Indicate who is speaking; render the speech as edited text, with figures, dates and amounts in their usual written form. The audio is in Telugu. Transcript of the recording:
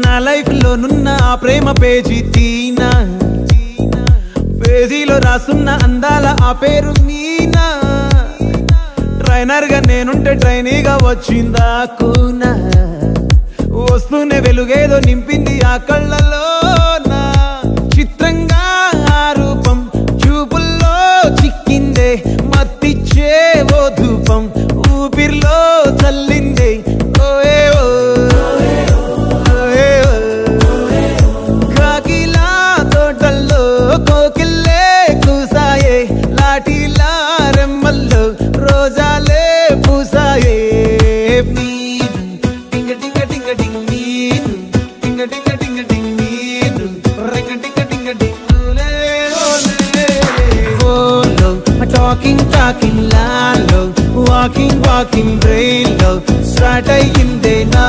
Speaker 1: నా లైఫ్ లో నున్న ఆ ప్రేమ పేజీ తీనా, పేజీలో రాసున్న అందాల ఆ పేరు మీనా. ట్రైనర్ గా నేనుంటే ట్రైనీగా వచ్చిందా కూనా, వస్తూనే వెలుగేదో నింపింది ఆ కళ్ళలో. నా చిత్రంగా ఆ రూపం చూపుల్లో చిక్కిందే, మత్తిచ్చే ఓ ధూపం ఊపిరిలో చల్లిందే. కాకిలా తోటల్లో కోకిల్లే కూసాయే, లాఠీలా రెమ్మల్లో రోజాలే పూసాయే. Talking loud, walking brain low, start ayyinde na